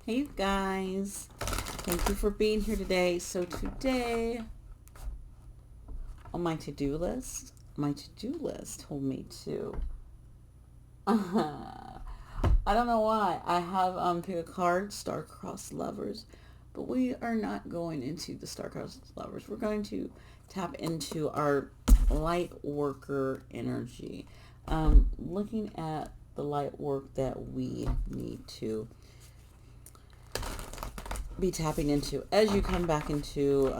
Hey you guys, thank you for being here today. So today on my to-do list told me to, I don't know why, I have pick a card, star-crossed lovers, but we are not going into the star-crossed lovers. We're going to tap into our light worker energy, looking at the light work that we need to be tapping into as you come back into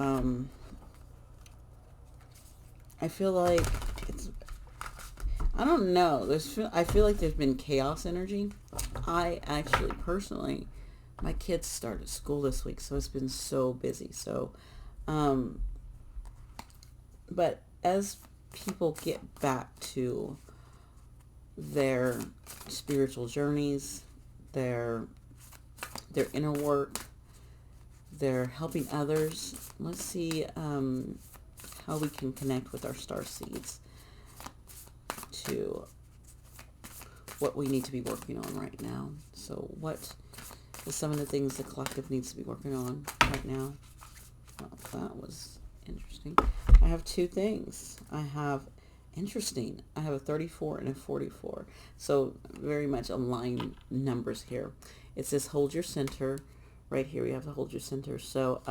I feel like it's, I don't know, I feel like there's been chaos energy. I actually personally, my kids started school this week, so it's been so busy. So um but as people get back to their spiritual journeys, their inner work, they're helping others. Let's see how we can connect with our star seeds to what we need to be working on right now. So what is some of the things the collective needs to be working on right now? Well, that was interesting. I have two things. I have a 34 and a 44. So very much aligned numbers here. It says hold your center. Right here we have to hold your center. So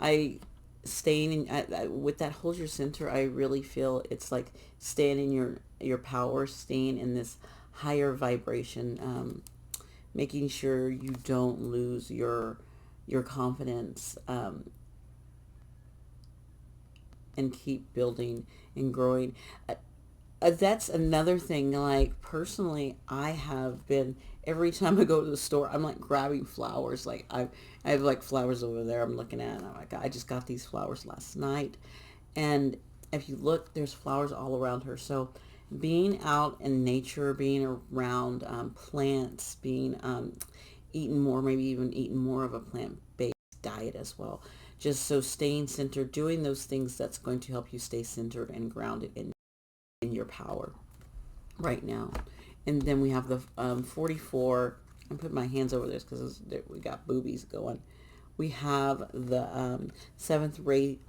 I staying in with that hold your center, I really feel it's like staying in your power, staying in this higher vibration, making sure you don't lose your confidence, and keep building and growing. That's another thing. Like personally, I have been, every time I go to the store, I'm like grabbing flowers. Like I have like flowers over there I'm looking at, and I'm like, I just got these flowers last night. And if you look, there's flowers all around her. So being out in nature, being around plants, being eating more, maybe even eating more of a plant-based diet as well. Just so staying centered, doing those things that's going to help you stay centered and grounded in your power right now. And then we have the 44. I'm putting my hands over this because we got boobies going. We have the seventh ray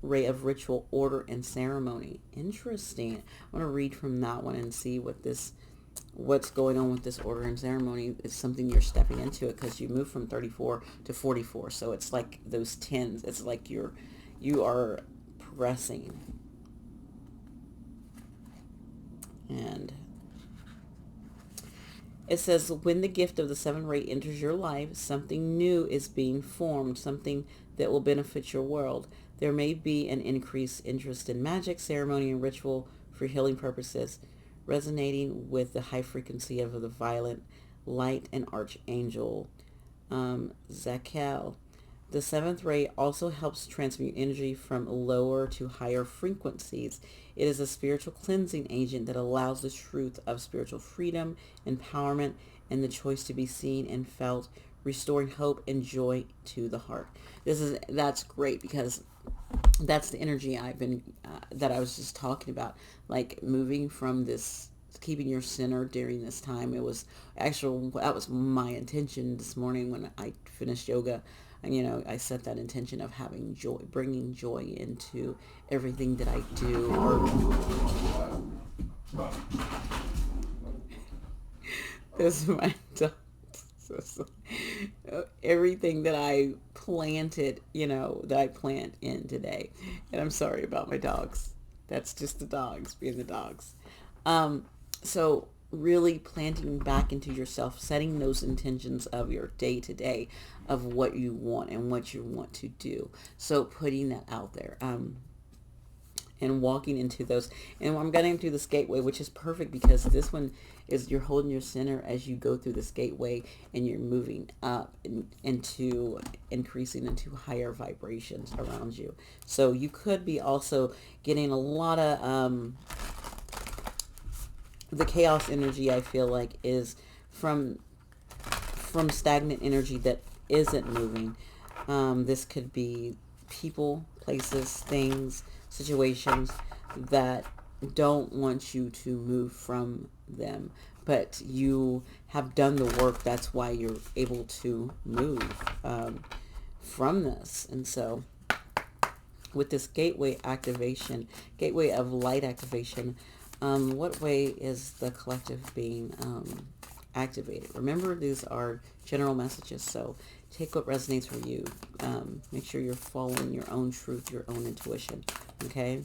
of ritual, order, and ceremony. Interesting. I want to read from that one and see what's going on with this order and ceremony. Is something you're stepping into it because you move from 34 to 44. So it's like those tens. It's like you are progressing. And it says, when the gift of the seven ray enters your life, something new is being formed, something that will benefit your world. There may be an increased interest in magic, ceremony, and ritual for healing purposes, resonating with the high frequency of the violet light and archangel Zakel. The seventh ray also helps transmute energy from lower to higher frequencies. It is a spiritual cleansing agent that allows the truth of spiritual freedom, empowerment, and the choice to be seen and felt, restoring hope and joy to the heart. That's great because that's the energy I've been that I was just talking about, like moving from this, keeping your center during this time. It was actually, that was my intention this morning when I finished yoga. And I set that intention of having joy, bringing joy into everything that I do. This is my dog. Everything that I planted, that I plant in today. And I'm sorry about my dogs. That's just the dogs being the dogs. So really planting back into yourself, setting those intentions of your day to day of what you want and what you want to do. So putting that out there. And walking into those, and I'm getting through this gateway, which is perfect because this one is you're holding your center as you go through this gateway, and you're moving up into increasing into higher vibrations around you. So you could be also getting a lot of the chaos energy. I feel like is from stagnant energy that isn't moving. This could be people, places, things, situations that don't want you to move from them. but you have done the work. That's why you're able to move from this. And so with this gateway activation, gateway of light activation, what way is the collective being activated? Remember, these are general messages, so take what resonates for you. Make sure you're following your own truth, your own intuition, okay?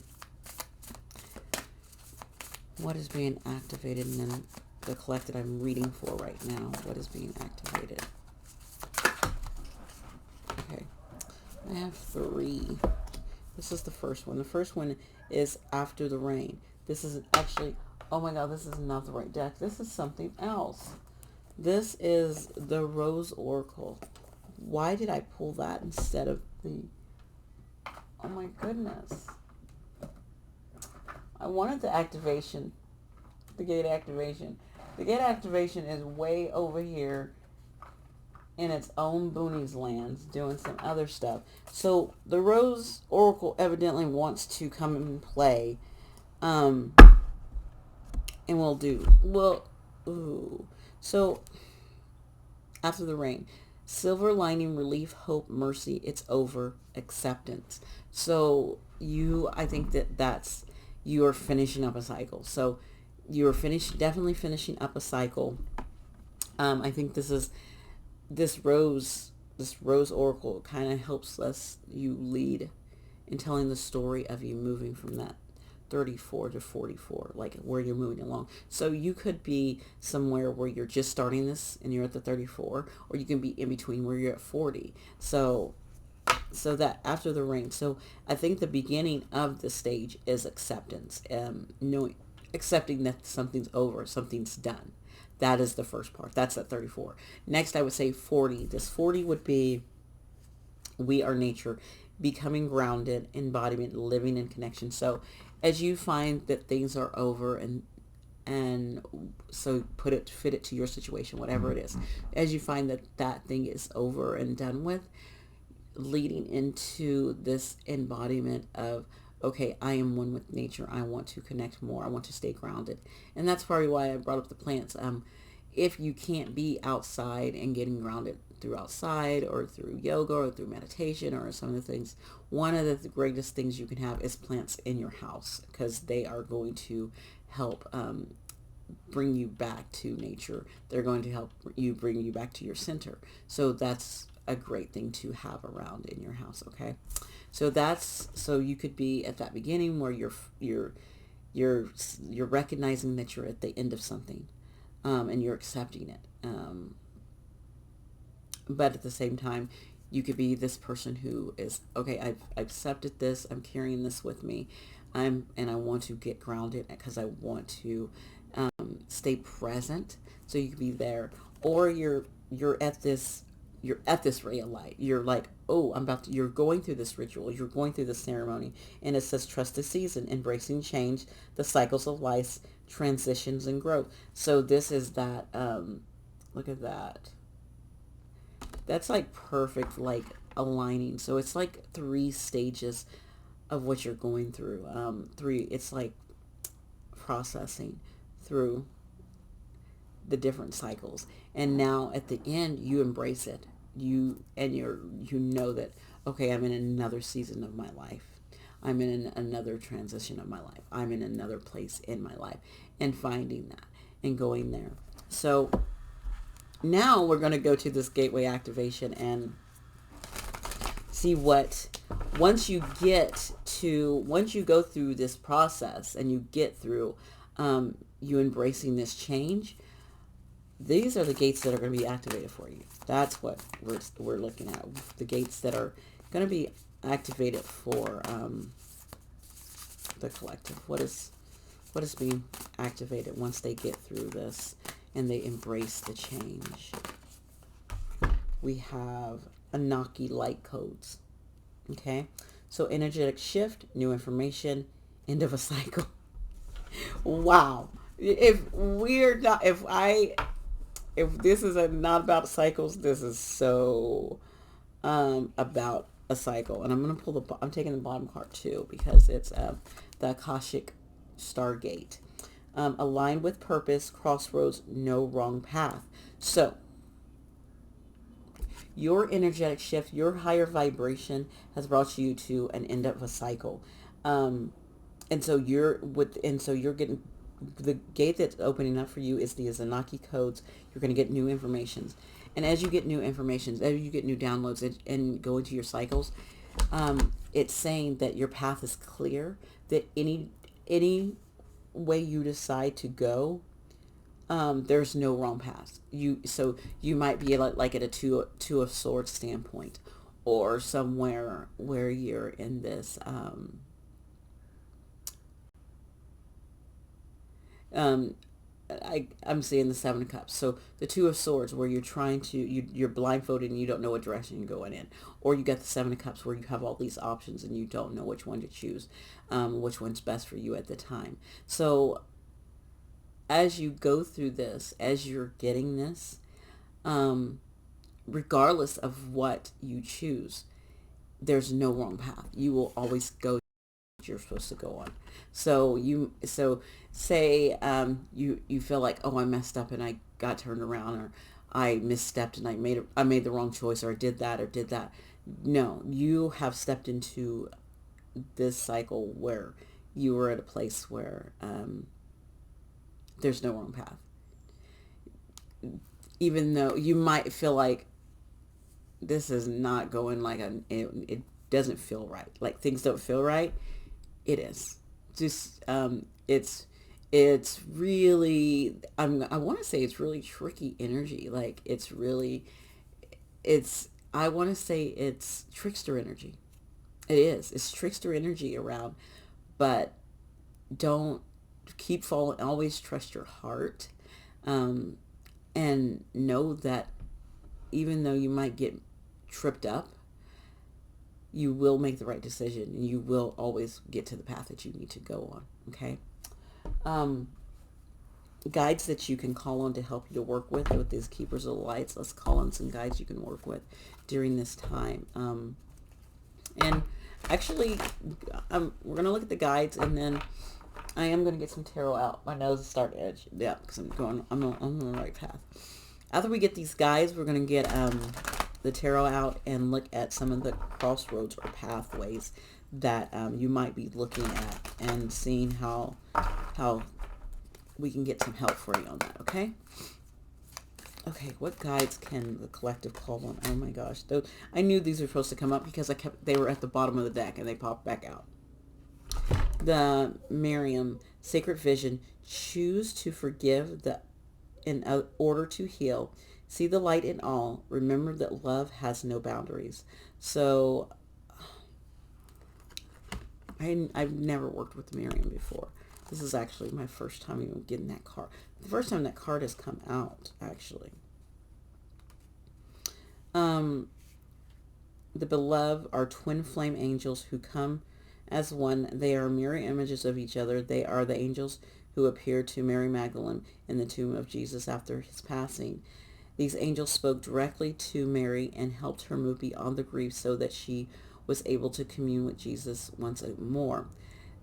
What is being activated? And then the collective I'm reading for right now, what is being activated? Okay, I have 3. This is the first one. The first one is after the rain. This is actually, oh my God, this is not the right deck. This is something else. This is the Rose Oracle. Why did I pull that instead of the, oh my goodness. I wanted the activation, the gate activation. The gate activation is way over here in its own boonies lands doing some other stuff. So the Rose Oracle evidently wants to come and play. And we'll do, well, ooh. So after the rain, silver lining, relief, hope, mercy, it's over, acceptance. So I think that's, you are finishing up a cycle. So you are definitely finishing up a cycle. I think this rose oracle kind of helps you lead in telling the story of you moving from that 34 to 44, like where you're moving along. So you could be somewhere where you're just starting this and you're at the 34, or you can be in between where you're at 40. So that after the rain. So I think the beginning of the stage is acceptance, accepting that something's over, something's done. That is the first part. That's at 34. Next, I would say 40. This 40 would be we are nature, becoming grounded, embodiment, living in connection. So as you find that things are over and so fit it to your situation, whatever it is. As you find that thing is over and done with, leading into this embodiment of, okay, I am one with nature. I want to connect more. I want to stay grounded. And that's probably why I brought up the plants. If you can't be outside and getting grounded through outside or through yoga or through meditation or some of the things, one of the greatest things you can have is plants in your house, because they are going to help bring you back to nature. They're going to help you bring you back to your center. So that's a great thing to have around in your house. Okay. So you could be at that beginning where you're recognizing that you're at the end of something, and you're accepting it. But at the same time, you could be this person who is, okay, I've accepted this. I'm carrying this with me. And I want to get grounded because I want to stay present. So you could be there, or you're at this ray of light. You're like, oh, you're going through this ritual. You're going through this ceremony. And it says, trust the season, embracing change, the cycles of life, transitions, and growth. So this is that, look at that. That's like perfect, like aligning. So it's like 3 stages of what you're going through. It's like processing through the different cycles. And now at the end, you embrace it. You know that, okay, I'm in another season of my life. I'm in another transition of my life. I'm in another place in my life, and finding that and going there. So now we're going to go to this gateway activation and see once you go through this process and you get through you embracing this change, these are the gates that are going to be activated for you. That's what we're looking at. The gates that are going to be activated for the collective. What is being activated once they get through this and they embrace the change? We have Anunnaki light codes. Okay, so energetic shift, new information, end of a cycle. Wow. If this is not about cycles, this is so about a cycle. And I'm taking the bottom card too, because it's the Akashic Stargate. Aligned with purpose, crossroads, no wrong path. So your energetic shift, your higher vibration has brought you to an end of a cycle. Um, and so you're getting the gate that's opening up for you is the Anunnaki codes. You're going to get new informations. And as you get new information, as you get new downloads and go into your cycles, it's saying that your path is clear, that any way you decide to go, there's no wrong path. So you might be like at a two of swords standpoint, or somewhere where you're in this um, I'm seeing the Seven of Cups. So the Two of Swords, where you're trying to, you're blindfolded and you don't know what direction you're going in. Or you got the Seven of Cups, where you have all these options and you don't know which one to choose, which one's best for you at the time. So as you go through this, as you're getting this, um, regardless of what you choose, there's no wrong path. You will always go you're supposed to go on. So say you feel like, oh, I messed up and I got turned around, or I misstepped and I made the wrong choice, or I did that or did that. No, you have stepped into this cycle where you were at a place where there's no wrong path. Even though you might feel like this is not going like it doesn't feel right. Like things don't feel right. It is just it's really I want to say it's really tricky energy. Like I want to say it's trickster energy. It is. It's trickster energy around, but don't keep following. Always trust your heart, um, and know that even though you might get tripped up, you will make the right decision and you will always get to the path that you need to go on. Okay. Um, Guides that you can call on to help you to work with these keepers of the lights. Let's call on some guides you can work with during this time. And actually, we're going to look at the guides, and then I am going to get some tarot out. My nose is starting to itch. Yeah, because I'm on the right path. After we get these guides, we're going to get the tarot out and look at some of the crossroads or pathways that you might be looking at, and seeing how we can get some help for you on that. Okay. Okay, what guides can the collective call on? Oh my gosh, I knew these were supposed to come up because they were at the bottom of the deck and they popped back out. The Miriam, Sacred Vision, choose to forgive in order to heal. See the light in all. Remember that love has no boundaries. So I've never worked with Miriam before. This is actually my first time even getting that card. The first time that card has come out, actually. The beloved are twin flame angels who come as one. They are mirror images of each other. They are the angels who appeared to Mary Magdalene in the tomb of Jesus after his passing. These angels spoke directly to Mary and helped her move beyond the grief so that she was able to commune with Jesus once more.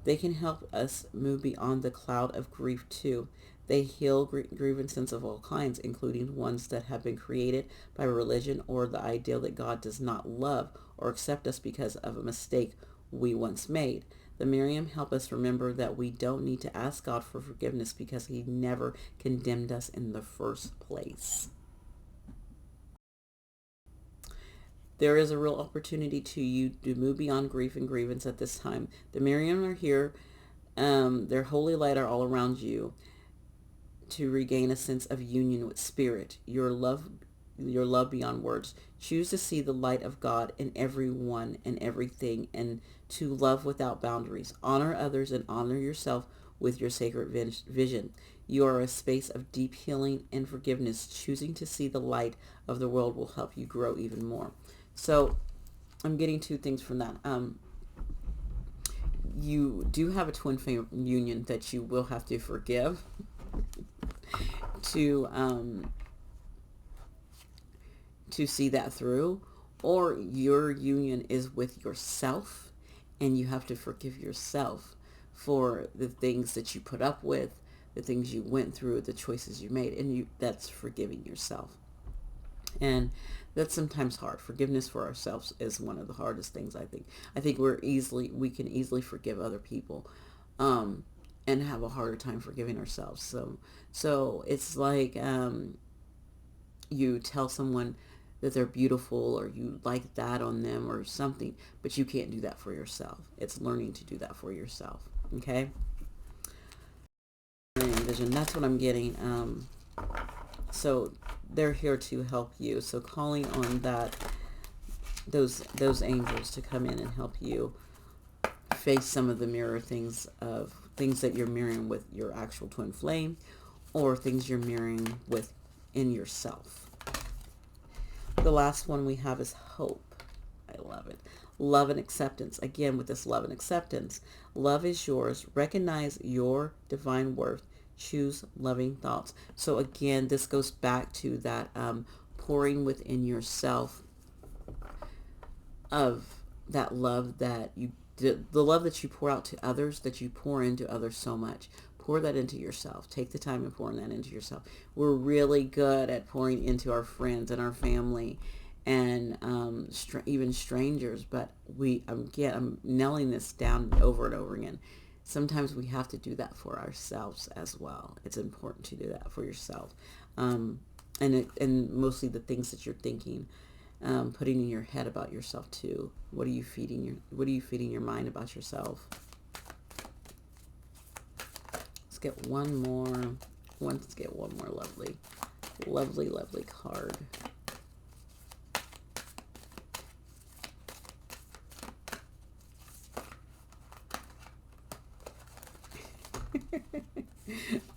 They can help us move beyond the cloud of grief too. They heal grievances of all kinds, including ones that have been created by religion or the ideal that God does not love or accept us because of a mistake we once made. The Miriam help us remember that we don't need to ask God for forgiveness because he never condemned us in the first place. There is a real opportunity to move beyond grief and grievance at this time. The Miriam are here. Their holy light are all around you to regain a sense of union with spirit, your love beyond words. Choose to see the light of God in everyone and everything, and to love without boundaries. Honor others and honor yourself with your sacred vision. You are a space of deep healing and forgiveness. Choosing to see the light of the world will help you grow even more. So I'm getting two things from that. You do have a twin flame union that you will have to forgive to see that through, or your union is with yourself and you have to forgive yourself for the things that you put up with, the things you went through, the choices you made, and that's forgiving yourself. And that's sometimes hard. Forgiveness for ourselves is one of the hardest things, I think. I think we can easily forgive other people, and have a harder time forgiving ourselves. So it's like, you tell someone that they're beautiful, or you like that on them or something, but you can't do that for yourself. It's learning to do that for yourself. Okay? Vision. That's what I'm getting. So they're here to help you. So calling on those angels to come in and help you face some of the mirror things that you're mirroring with your actual twin flame, or things you're mirroring with in yourself. The last one we have is hope. I love it. Love and acceptance. Again, with this love and acceptance, love is yours. Recognize your divine worth. Choose loving thoughts. So again, this goes back to that pouring within yourself of that love that the love that you pour out to others, that you pour into others so much. Pour that into yourself. Take the time and pour that into yourself. We're really good at pouring into our friends and our family, and even strangers. But I'm nailing this down over and over again. Sometimes we have to do that for ourselves as well. It's important to do that for yourself, and mostly the things that you're thinking, putting in your head about yourself too. What are you feeding your mind about yourself? Let's get one more. Let's get one more lovely card.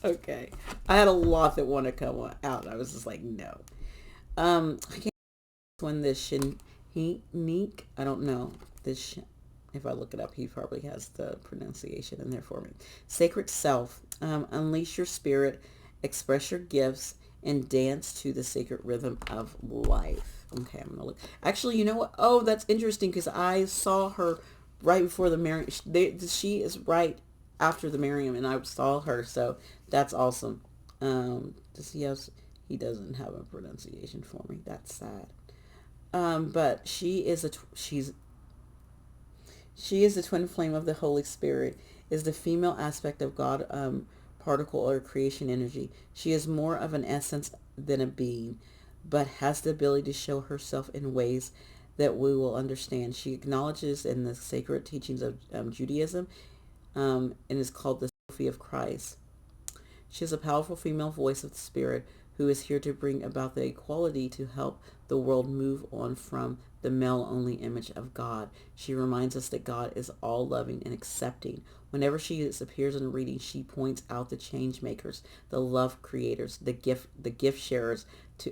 Okay, I had a lot that want to come out. I was just like, no. I can't when this Shinique. I don't know this. If I look it up, he probably has the pronunciation in there for me. Sacred self. Unleash your spirit, express your gifts, and dance to the sacred rhythm of life. Okay, I'm gonna look. Actually, you know what? Oh, that's interesting, because I saw her right before the Miriam. She is right after the Miriam, and I saw her. So that's awesome. Does he have? He doesn't have a pronunciation for me. That's sad. But she is the twin flame of the Holy Spirit, is the female aspect of God, particle or creation energy. She is more of an essence than a being, but has the ability to show herself in ways that we will understand. She acknowledges in the sacred teachings of Judaism, and is called the Sophie of Christ. She is a powerful female voice of the Spirit who is here to bring about the equality to help the world move on from the male-only image of God. She reminds us that God is all-loving and accepting. Whenever she appears in a reading, she points out the change makers, the love creators, the gift sharers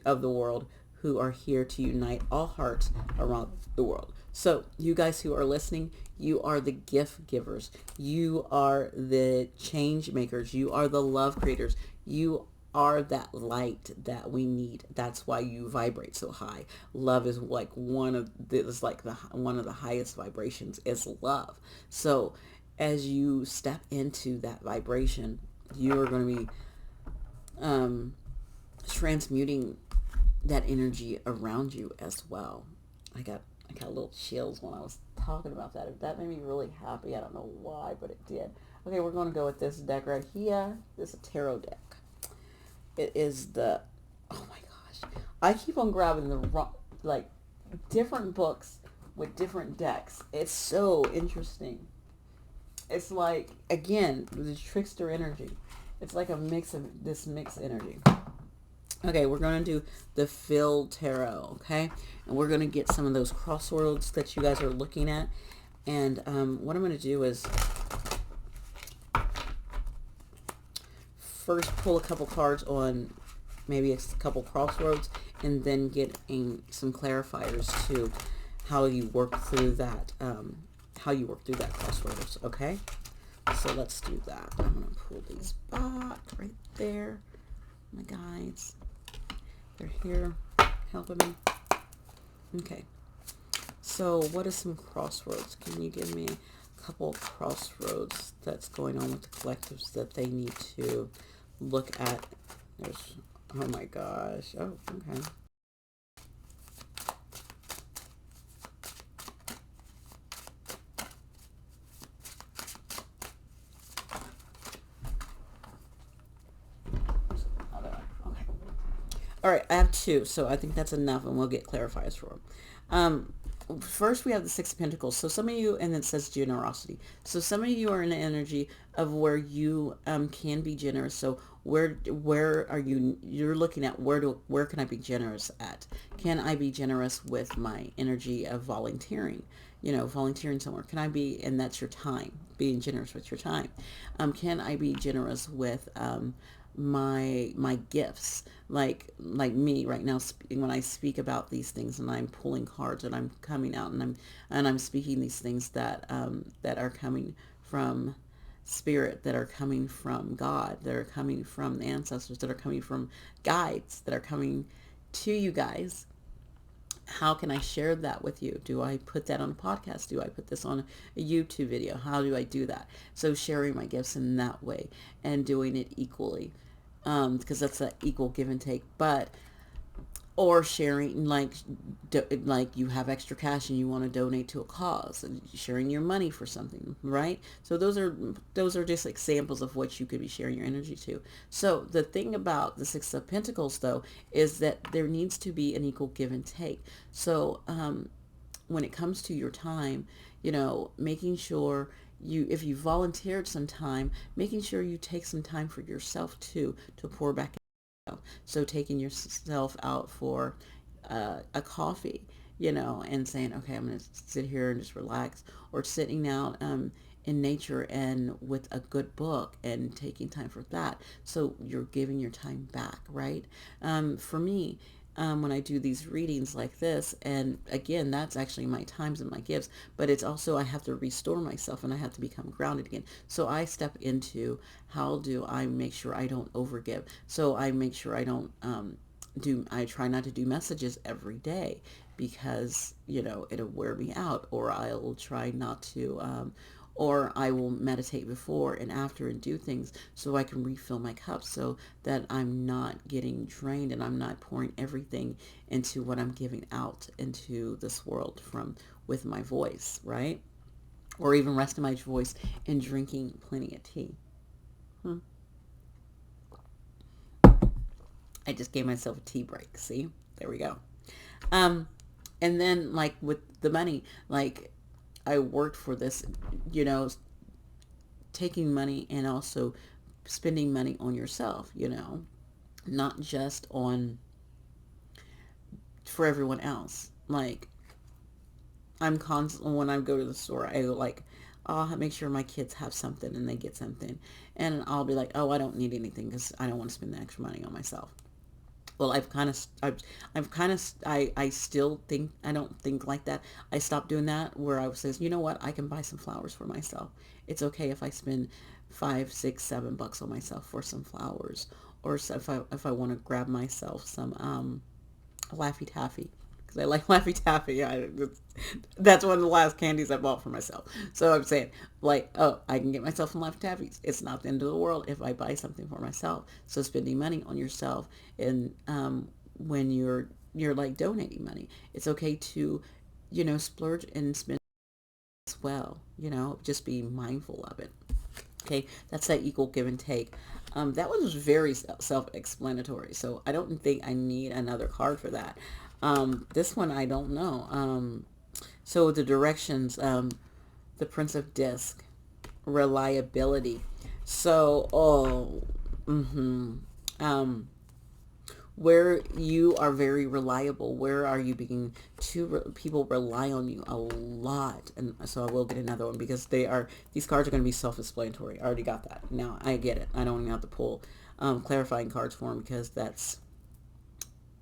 of the world, who are here to unite all hearts around the world. So you guys who are listening, you are the gift givers. You are the change makers. You are the love creators. You are that light that we need. That's why you vibrate so high. Love is like one of the highest vibrations is love. So as you step into that vibration, you are going to be transmuting that energy around you as well. I got little chills when I was talking about that. That made me really happy. I don't know why, but it did. Okay, we're going to go with this deck right here. This is a tarot deck. It is oh my gosh. I keep on grabbing the wrong, different books with different decks. It's so interesting. It's like, again, the trickster energy. It's like a mix of this mixed energy. Okay, we're going to do the Phil Tarot, okay? And we're going to get some of those crossroads that you guys are looking at. And what I'm going to do is first pull a couple cards on maybe a couple crossroads, and then get some clarifiers to how you work through that, crossroads, okay? So let's do that. I'm going to pull these back right there. My guides. They're here helping me. Okay. So what is some crossroads? Can you give me a couple crossroads that's going on with the collectives that they need to look at, there's, oh my gosh. Oh, okay. Okay. All right, I have two, so I think that's enough, and we'll get clarifiers for them. Um, First, we have the Six of Pentacles. So some of you, and it says generosity. So some of you are in the energy of where you can be generous. So where are you? You're looking at where can I be generous at? Can I be generous with my energy of volunteering? Volunteering somewhere. Can I be? And that's your time. Being generous with your time. Can I be generous with my gifts, like me right now, when I speak about these things and I'm pulling cards and I'm coming out and I'm speaking these things that are coming from spirit, that are coming from God, that are coming from the ancestors, that are coming from guides, that are coming to you guys. How can I share that with you? Do I put that on a podcast? Do I put this on a YouTube video? How do I do that? So sharing my gifts in that way and doing it equally, because that's that equal give and take. But or sharing, like you have extra cash and you want to donate to a cause, and sharing your money for something, right? So those are just examples of what you could be sharing your energy to. So the thing about the Six of Pentacles, though, is that there needs to be an equal give and take. So when it comes to your time, making sure if you volunteered some time, making sure you take some time for yourself too, to pour back. So taking yourself out for a coffee, and saying, okay, I'm going to sit here and just relax, or sitting out in nature and with a good book and taking time for that. So you're giving your time back, right? For me, when I do these readings like this, and again, that's actually my times and my gifts, but it's also I have to restore myself and I have to become grounded again. So I step into, how do I make sure I don't overgive? So I make sure I don't I try not to do messages every day, because it'll wear me out, or I'll try not to or I will meditate before and after and do things so I can refill my cup, so that I'm not getting drained and I'm not pouring everything into what I'm giving out into this world from with my voice, right? Or even resting my voice and drinking plenty of tea. Hmm. I just gave myself a tea break. See? There we go. Um, and then like with the money, like I worked for this, you know, taking money and also spending money on yourself, not just on for everyone else. Like I'm constantly, when I go to the store, I go like, I'll make sure my kids have something and they get something, and I'll be like, oh, I don't need anything because I don't want to spend the extra money on myself. Well, I've kind of, I still think, I don't think like that. I stopped doing that, where I says, you know what, I can buy some flowers for myself. It's okay if I spend 5, 6, 7 bucks on myself for some flowers, or so if I want to grab myself some Laffy Taffy, because I like Laffy Taffy. That's one of the last candies I bought for myself. So I'm saying, like, oh, I can get myself some Laffy Taffies. It's not the end of the world if I buy something for myself. So spending money on yourself, and when you're like donating money, it's okay to, splurge and spend as well. Just be mindful of it. Okay, that's that equal give and take. That one was very self-explanatory, so I don't think I need another card for that. This one, I don't know. So the directions, the Prince of Disc, reliability. So, um, where you are very reliable, where are you being people rely on you a lot. And so I will get another one, because these cards are going to be self-explanatory. I already got that. Now I get it. I don't even have to pull clarifying cards for them, because that's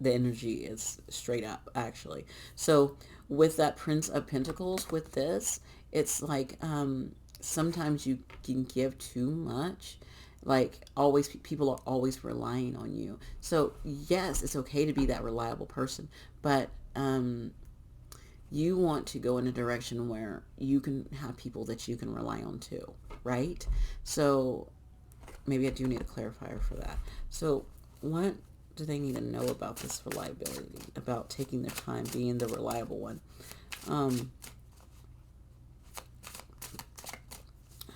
the energy is straight up, actually. So with that Prince of Pentacles, with this, it's like sometimes you can give too much. Like, always, people are always relying on you. So yes, it's okay to be that reliable person, but you want to go in a direction where you can have people that you can rely on too, right? So maybe I do need a clarifier for that. So what do they need to know about this reliability, about taking their time, being the reliable one?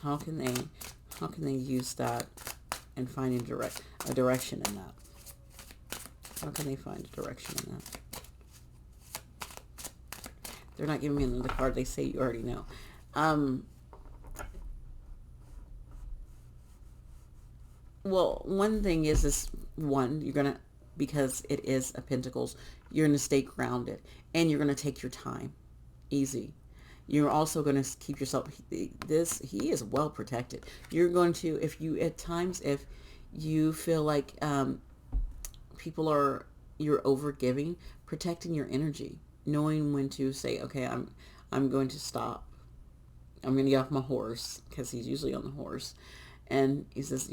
How can they use that and find a direction in that? How can they find a direction in that? They're not giving me another card. They say you already know. Well, one thing is one, you're going to, because it is a Pentacles, you're going to stay grounded and you're going to take your time. Easy. You're also going to keep yourself, he is well protected. You're going to, if you, at times, if you feel like you're over giving, protecting your energy, knowing when to say, okay, I'm going to stop. I'm going to get off my horse, because he's usually on the horse. And he says,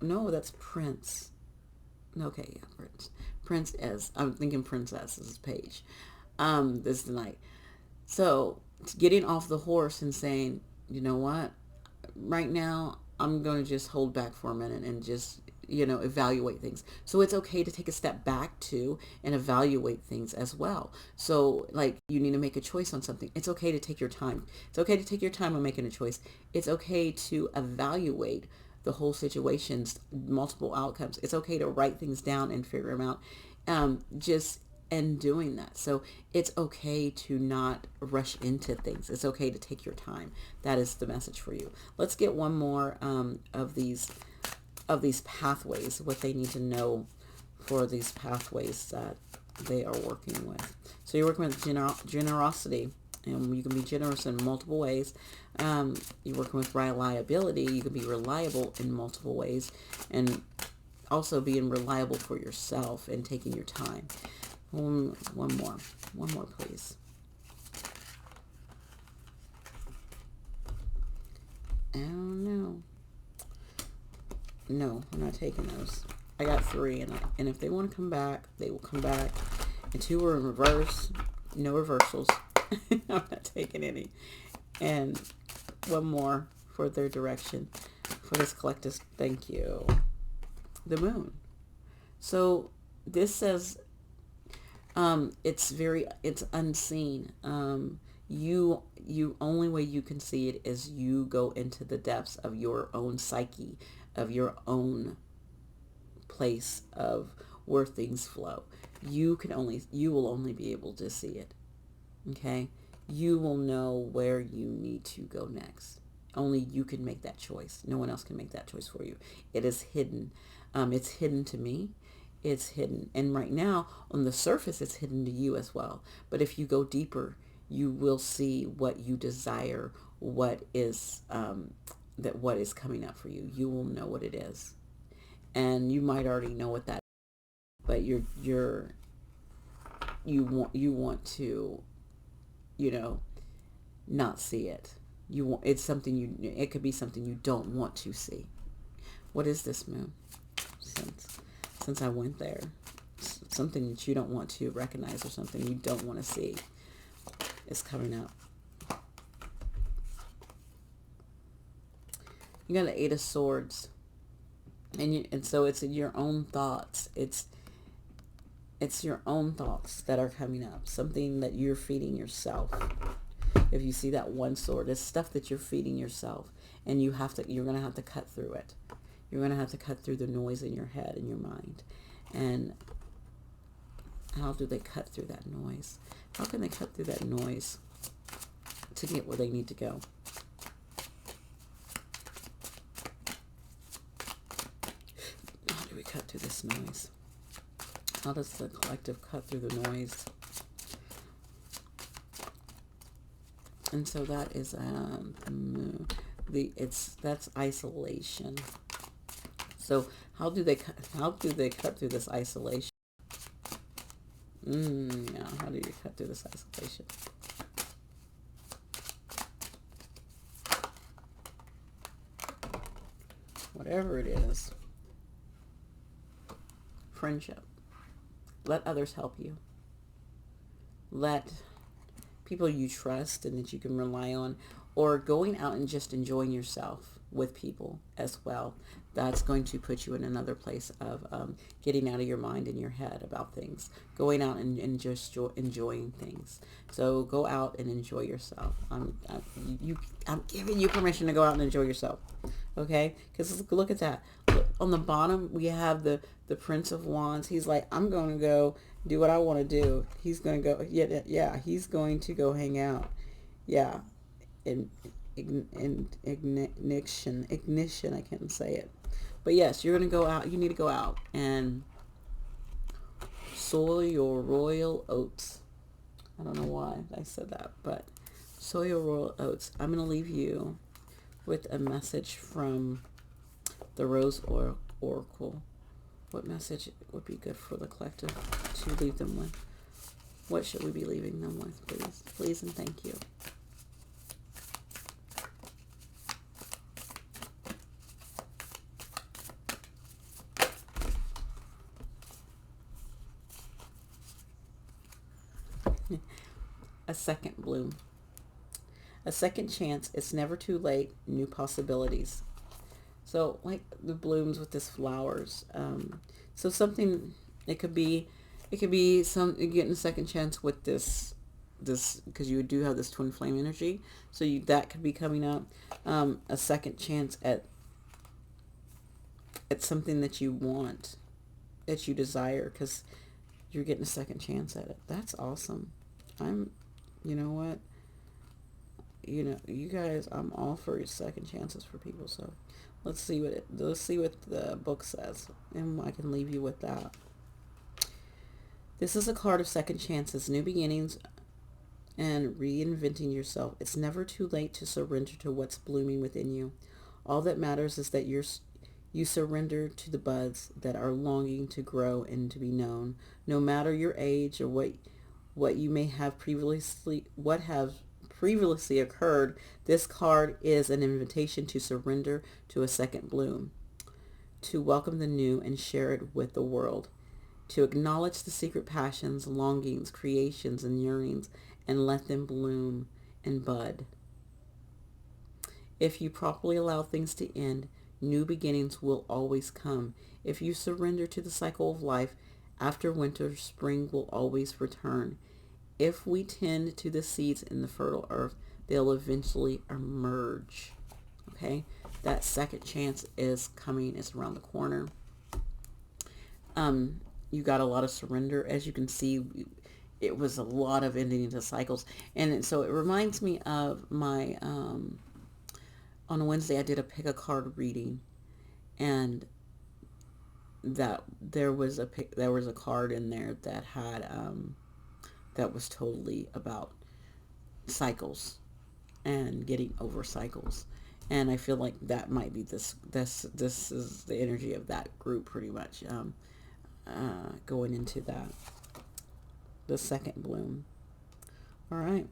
no, that's Prince. Okay, yeah, Prince. Prince as, I'm thinking Princess is Paige. This is the night. So getting off the horse and saying, you know what, right now I'm going to just hold back for a minute and just, evaluate things. So it's okay to take a step back too and evaluate things as well. So like you need to make a choice on something. It's okay to take your time. It's okay to take your time on making a choice. It's okay to evaluate the whole situation's multiple outcomes. It's okay to write things down and figure them out. And doing that. So it's okay to not rush into things. It's okay to take your time. That is the message for you. Let's get one more of these pathways, what they need to know for these pathways that they are working with. So you're working with generosity, and you can be generous in multiple ways. You're working with reliability. You can be reliable in multiple ways, and also being reliable for yourself and taking your time. One more, please. Oh, no. No, I'm not taking those. I got 3, and if they want to come back, they will come back. And 2 were in reverse. No reversals. I'm not taking any. And one more for their direction. For this collective, thank you. The moon. So this says it's unseen. You only way you can see it is you go into the depths of your own psyche, of your own place of where things flow. You will only be able to see it. Okay? You will know where you need to go next. Only you can make that choice. No one else can make that choice for you. It is hidden. It's hidden to me. It's hidden. And right now, on the surface, it's hidden to you as well. But if you go deeper, you will see what you desire, what is what is coming up for you. You will know what it is. And you might already know what that is, but you want to, not see it. It could be something you don't want to see. What is this, moon? Since I went there, something that you don't want to recognize or something you don't want to see is coming up. You got the 8 of Swords, and so it's your own thoughts. It's your own thoughts that are coming up. Something that you're feeding yourself. If you see that 1 sword, it's stuff that you're feeding yourself, and you're gonna have to cut through it. You're going to have to cut through the noise in your head and your mind. And how do they cut through that noise? How can they cut through that noise to get where they need to go? How do we cut through this noise? How does the collective cut through the noise? And so that is that's isolation. So how do they cut through this isolation? Yeah, how do you cut through this isolation? Whatever it is. Friendship. Let others help you. Let people you trust and that you can rely on, or going out and just enjoying yourself. with people as well. That's going to put you in another place of getting out of your mind and your head about things, going out and just enjoying things. So go out and enjoy yourself. I'm giving you permission to go out and enjoy yourself. Okay? Because look at that. Look, on the bottom, we have the Prince of Wands. He's like, I'm going to go do what I want to do. He's going to go, yeah, he's going to go hang out. Yeah. And ignition, I can't say it. But yes, you're going to go out. You need to go out and sow your royal oats. I don't know why I said that, but sow your royal oats. I'm going to leave you with a message from the Rose Oracle. What message would be good for the collective to leave them with? What should we be leaving them with, please? Please and thank you. A second bloom. A second chance. It's never too late. New possibilities. So like the blooms with this flowers. So something, it could be some, you're getting a second chance with this because you do have this twin flame energy. So that could be coming up. A second chance at something that you want, that you desire, because you're getting a second chance at it. That's awesome. You know what? You guys, I'm all for second chances for people. So let's see what the book says, and I can leave you with that. This is a card of second chances, new beginnings, and reinventing yourself. It's never too late to surrender to what's blooming within you. All that matters is that you surrender to the buds that are longing to grow and to be known. No matter your age or what you may have previously occurred, this card is an invitation to surrender to a second bloom, to welcome the new and share it with the world, to acknowledge the secret passions, longings, creations, and yearnings, and let them bloom and bud. If you properly allow things to end, new beginnings will always come. If you surrender to the cycle of life, after winter, spring will always return. If we tend to the seeds in the fertile earth, they'll eventually emerge. Okay? That second chance is coming. It's around the corner. You got a lot of surrender. As you can see, it was a lot of ending into cycles. And so it reminds me of my, on a Wednesday, I did a pick a card reading, and that there was a card in there that had, that was totally about cycles and getting over cycles. And I feel like that might be this is the energy of that group pretty much, going into that, the second bloom. All right.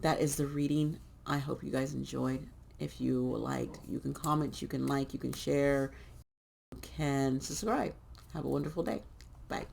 That is the reading. I hope you guys enjoyed. If you liked, you can comment, you can like, you can share, you can subscribe. Have a wonderful day. Bye.